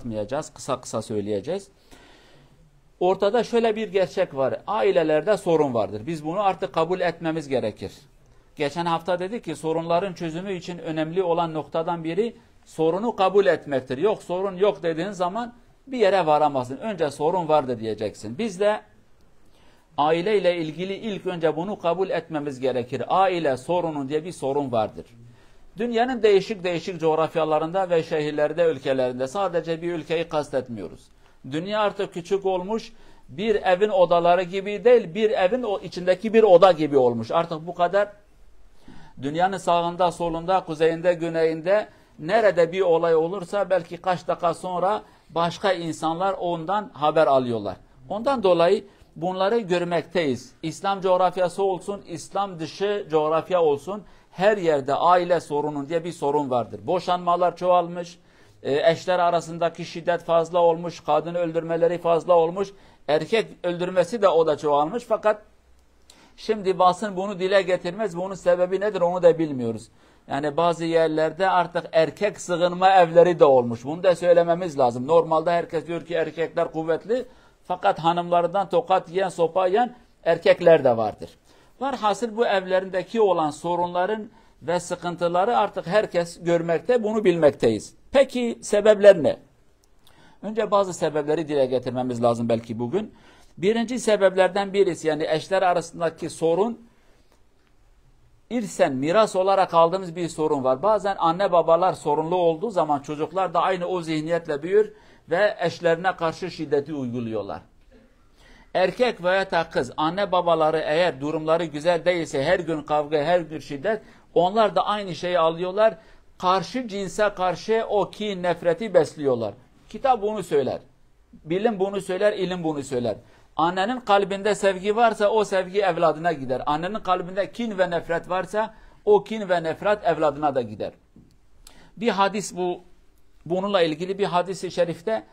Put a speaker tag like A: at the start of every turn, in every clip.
A: anlatmayacağız. Kısa kısa söyleyeceğiz. Ortada şöyle bir gerçek var. Ailelerde sorun vardır. Biz bunu artık kabul etmemiz gerekir. Geçen hafta dedik ki sorunların çözümü için önemli olan noktadan biri sorunu kabul etmektir. Yok sorun yok dediğin zaman bir yere varamazsın. Önce sorun vardır diyeceksin. Biz de aileyle ilgili ilk önce bunu kabul etmemiz gerekir. Aile sorunu diye bir sorun vardır. Dünyanın değişik coğrafyalarında ve şehirlerde, ülkelerinde sadece bir ülkeyi kastetmiyoruz. Dünya artık küçük olmuş, bir evin odaları gibi değil, bir evin içindeki bir oda gibi olmuş. Artık bu kadar dünyanın sağında, solunda, kuzeyinde, güneyinde nerede bir olay olursa belki kaç dakika sonra başka insanlar ondan haber alıyorlar. Ondan dolayı bunları görmekteyiz. İslam coğrafyası olsun, İslam dışı coğrafya olsun, her yerde aile sorunu diye bir sorun vardır. Boşanmalar çoğalmış, eşler arasındaki şiddet fazla olmuş, kadın öldürmeleri fazla olmuş, erkek öldürmesi de o da çoğalmış. Fakat şimdi basın bunu dile getirmez. Bunun sebebi nedir onu da bilmiyoruz. Yani bazı yerlerde artık erkek sığınma evleri de olmuş. Bunu da söylememiz lazım. Normalde herkes diyor ki erkekler kuvvetli. Fakat hanımlarından tokat yiyen, sopa yiyen erkekler de vardır. Varhasıl bu evlerindeki olan sorunların ve sıkıntıları artık herkes görmekte, bunu bilmekteyiz. Peki sebepler ne? Önce bazı sebepleri dile getirmemiz lazım belki bugün. Birinci sebeplerden birisi, yani eşler arasındaki sorun, irsen, miras olarak aldığımız bir sorun var. Bazen anne babalar sorunlu olduğu zaman çocuklar da aynı o zihniyetle büyür ve eşlerine karşı şiddeti uyguluyorlar. Erkek veya da kız, anne babaları eğer durumları güzel değilse, her gün kavga, her gün şiddet, onlar da aynı şeyi alıyorlar. Karşı cinse karşı o kin, nefreti besliyorlar. Kitap bunu söyler. Bilim bunu söyler, ilim bunu söyler. Annenin kalbinde sevgi varsa o sevgi evladına gider. Annenin kalbinde kin ve nefret varsa o kin ve nefret evladına da gider. Bir hadis bununla ilgili bir hadis-i şerifte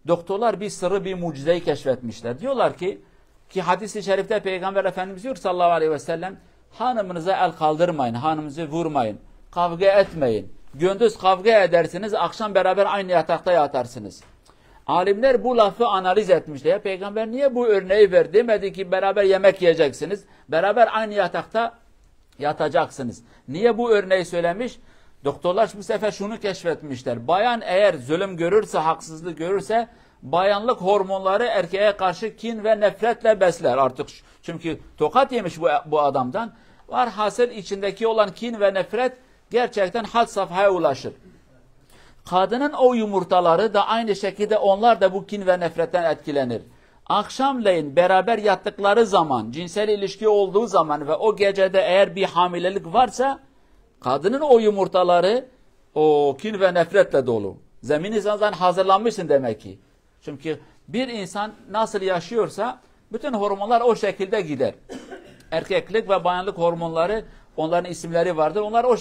A: doktorlar bir sırrı, bir mucizeyi keşfetmişler. Diyorlar ki hadis-i şerifte Peygamber Efendimiz diyor sallallahu aleyhi ve sellem, hanımınıza el kaldırmayın, hanımınızı vurmayın, kavga etmeyin. Gündüz kavga edersiniz, akşam beraber aynı yatakta yatarsınız. Alimler bu lafı analiz etmişler. Ya Peygamber niye bu örneği verdi? Demedi ki beraber yemek yiyeceksiniz, beraber aynı yatakta yatacaksınız. Niye bu örneği söylemiş? Doktorlar bu sefer şunu keşfetmişler. Bayan eğer zulüm görürse, haksızlık görürse, bayanlık hormonları erkeğe karşı kin ve nefretle besler artık. Çünkü tokat yemiş bu adamdan. Varhasıl içindeki olan kin ve nefret gerçekten had safhaya ulaşır. Kadının o yumurtaları da aynı şekilde, onlar da bu kin ve nefretten etkilenir. Akşamleyin beraber yattıkları zaman, cinsel ilişki olduğu zaman ve o gecede eğer bir hamilelik varsa, kadının o yumurtaları o kin ve nefretle dolu. Zemini zaten hazırlanmışsın demek ki. Çünkü bir insan nasıl yaşıyorsa bütün hormonlar o şekilde gider. Erkeklik ve bayanlık hormonları, onların isimleri vardır. Onlar o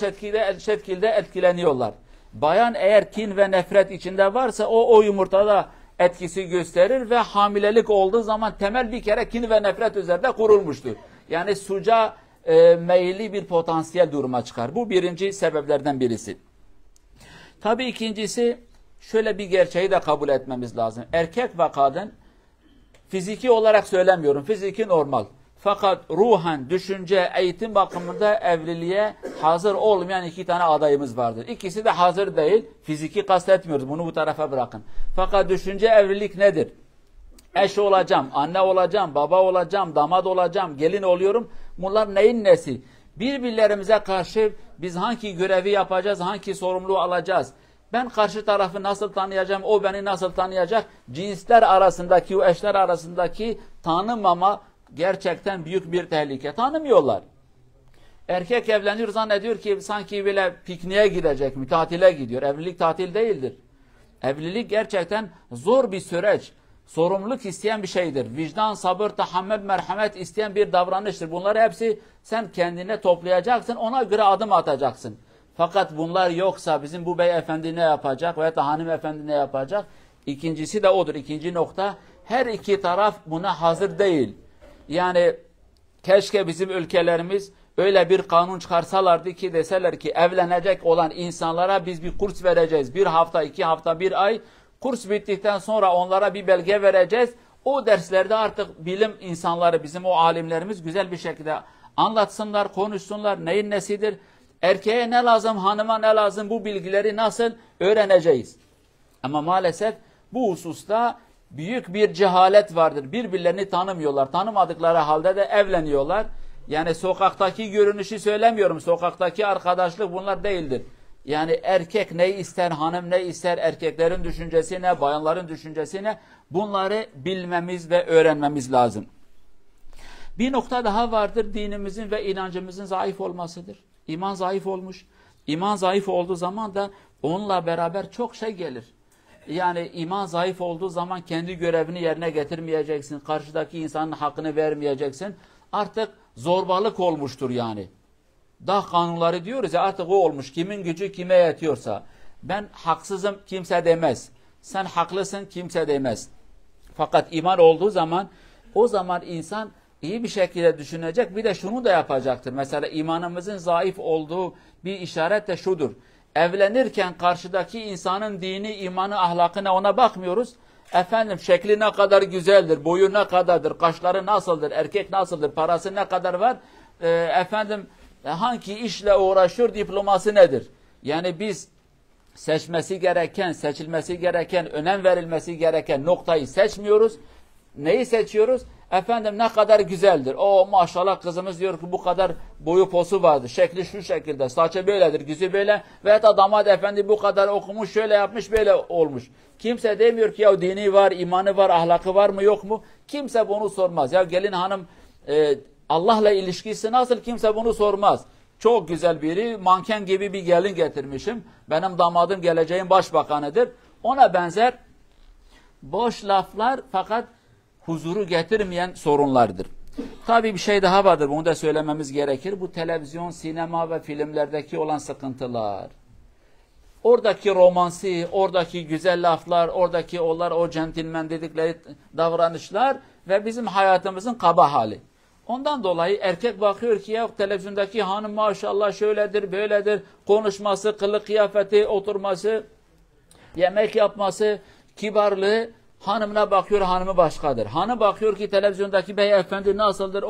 A: şekilde etkileniyorlar. Bayan eğer kin ve nefret içinde varsa o yumurtada etkisi gösterir ve hamilelik olduğu zaman temel bir kere kin ve nefret üzerinde kurulmuştur. Yani suca meyilli bir potansiyel duruma çıkar. Bu birinci sebeplerden birisi. Tabii ikincisi, şöyle bir gerçeği de kabul etmemiz lazım. Erkek ve kadın, fiziki olarak söylemiyorum, fiziki normal. Fakat ruhen, düşünce, eğitim bakımında evliliğe hazır olmayan iki tane adayımız vardır. İkisi de hazır değil. Fiziki kastetmiyoruz. Bunu bu tarafa bırakın. Fakat düşünce evlilik nedir? Eş olacağım, anne olacağım, baba olacağım, damat olacağım, gelin oluyorum. Bunlar neyin nesi? Birbirlerimize karşı biz hangi görevi yapacağız, hangi sorumluluğu alacağız? Ben karşı tarafı nasıl tanıyacağım, o beni nasıl tanıyacak? Cinsler arasındaki, o eşler arasındaki tanımama gerçekten büyük bir tehlike. Tanımıyorlar. Erkek evleniyor, zannediyor ki sanki böyle pikniğe gidecek mi, tatile gidiyor. Evlilik tatil değildir. Evlilik gerçekten zor bir süreç. Sorumluluk isteyen bir şeydir. Vicdan, sabır, tahammül, merhamet isteyen bir davranıştır. Bunları hepsi sen kendine toplayacaksın, ona göre adım atacaksın. Fakat bunlar yoksa bizim bu beyefendi ne yapacak veya da hanımefendi ne yapacak? İkincisi de odur. İkinci nokta, her iki taraf buna hazır değil. Yani keşke bizim ülkelerimiz öyle bir kanun çıkarsalardı ki deseler ki evlenecek olan insanlara biz bir kurs vereceğiz. Bir hafta, 2 hafta, 1 ay Kurs bittikten sonra onlara bir belge vereceğiz. O derslerde artık bilim insanları, bizim o alimlerimiz güzel bir şekilde anlatsınlar, konuşsunlar. Neyin nesidir? Erkeğe ne lazım, hanıma ne lazım, bu bilgileri nasıl öğreneceğiz? Ama maalesef bu hususta büyük bir cehalet vardır. Birbirlerini tanımıyorlar. Tanımadıkları halde de evleniyorlar. Yani sokaktaki görünüşü söylemiyorum. Sokaktaki arkadaşlık bunlar değildir. Yani erkek ne ister, hanım ne ister, erkeklerin düşüncesi ne, bayanların düşüncesi ne, bunları bilmemiz ve öğrenmemiz lazım. Bir nokta daha vardır, dinimizin ve inancımızın zayıf olmasıdır. İman zayıf olmuş. İman zayıf olduğu zaman da onunla beraber çok şey gelir. Yani iman zayıf olduğu zaman kendi görevini yerine getirmeyeceksin. Karşıdaki insanın hakkını vermeyeceksin. Artık zorbalık olmuştur yani. Dah kanunları diyoruz ya, artık o olmuş. Kimin gücü kime yetiyorsa. Ben haksızım kimse demez. Sen haklısın kimse demez. Fakat iman olduğu zaman, o zaman insan iyi bir şekilde düşünecek. Bir de şunu da yapacaktır. Mesela imanımızın zayıf olduğu bir işaret de şudur. Evlenirken karşıdaki insanın dini, imanı, ahlakına ona bakmıyoruz. Efendim şekli ne kadar güzeldir, boyu ne kadardır, kaşları nasıldır, erkek nasıldır, parası ne kadar var, efendim hangi işle uğraşıyor, diploması nedir? Yani biz seçmesi gereken, seçilmesi gereken, önem verilmesi gereken noktayı seçmiyoruz. Neyi seçiyoruz? Efendim ne kadar güzeldir. O maşallah kızımız diyor ki bu kadar boyu posu vardır. Şekli şu şekilde, saçı böyledir, yüzü böyle. Veya da damat efendi bu kadar okumuş, şöyle yapmış, böyle olmuş. Kimse demiyor ki ya dini var, imanı var, ahlakı var mı yok mu? Kimse bunu sormaz. Ya gelin hanım Allah'la ilişkisi nasıl? Kimse bunu sormaz. Çok güzel biri, manken gibi bir gelin getirmişim. Benim damadım geleceğin başbakanıdır. Ona benzer boş laflar fakat huzuru getirmeyen sorunlardır. Tabii bir şey daha vardır. Bunu da söylememiz gerekir. Bu televizyon, sinema ve filmlerdeki olan sıkıntılar. Oradaki romansi, oradaki güzel laflar, oradaki o centilmen dedikleri davranışlar ve bizim hayatımızın kaba hali. Ondan dolayı erkek bakıyor ki ya televizyondaki hanım maşallah şöyledir, böyledir, konuşması, kılık kıyafeti, oturması, yemek yapması, kibarlığı. Hanımına bakıyor, hanımı başkadır. Hanım bakıyor ki televizyondaki beyefendi nasıldır?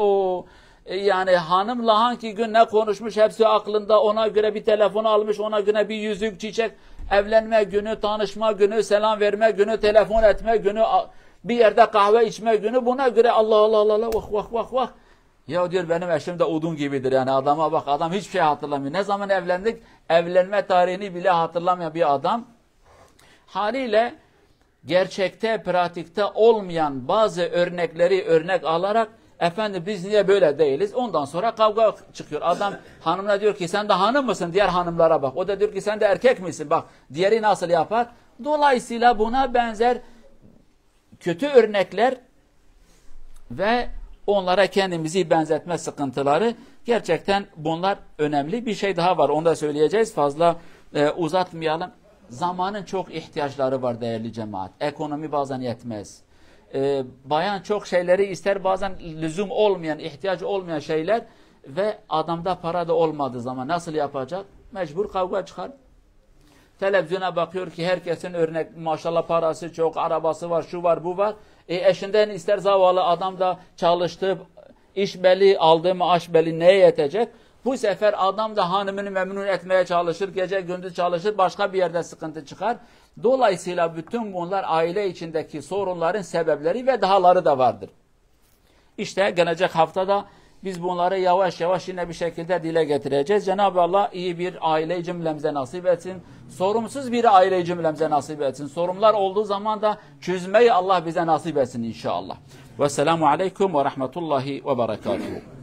A: Yani hanımla hangi gün ne konuşmuş hepsi aklında, ona göre bir telefon almış, ona göre bir yüzük, çiçek, evlenme günü, tanışma günü, selam verme günü, telefon etme günü, bir yerde kahve içme günü, buna göre Allah Allah Allah Allah vah vah vah vah. Ya diyor benim eşim de odun gibidir yani, adama bak, adam hiçbir şey hatırlamıyor. Ne zaman evlendik? Evlenme tarihini bile hatırlamayan bir adam. Haliyle gerçekte, pratikte olmayan bazı örnekleri örnek alarak efendim biz niye böyle değiliz? Ondan sonra kavga çıkıyor. Adam hanımına diyor ki sen de hanım mısın? Diğer hanımlara bak. O da diyor ki sen de erkek misin? Bak diğeri nasıl yapar? Dolayısıyla buna benzer kötü örnekler ve onlara kendimizi benzetme sıkıntıları, gerçekten bunlar önemli. Bir şey daha var, onu da söyleyeceğiz. Fazla uzatmayalım. Zamanın çok ihtiyaçları var değerli cemaat. Ekonomi bazen yetmez. Bayan çok şeyleri ister, bazen lüzum olmayan, ihtiyaç olmayan şeyler ve adamda para da olmadığı zaman nasıl yapacak? Mecbur kavga çıkar. Televizyona bakıyor ki herkesin örnek maşallah parası çok, arabası var, şu var, bu var. Eşinden ister zavallı adam da çalıştı, iş belli, aldığı maaş belli, neye yetecek? Bu sefer adam da hanımını memnun etmeye çalışır, gece gündüz çalışır, başka bir yerde sıkıntı çıkar. Dolayısıyla bütün bunlar aile içindeki sorunların sebepleri ve dahaları da vardır. İşte gelecek haftada biz bunları yavaş yavaş yine bir şekilde dile getireceğiz. Cenab-ı Allah iyi bir aile cümlemize nasip etsin. Sorumsuz bir aile cümlemize nasip etsin. Sorunlar olduğu zaman da çözmeyi Allah bize nasip etsin inşallah. Vesselamu aleyküm ve rahmetullahi ve berekatuhu.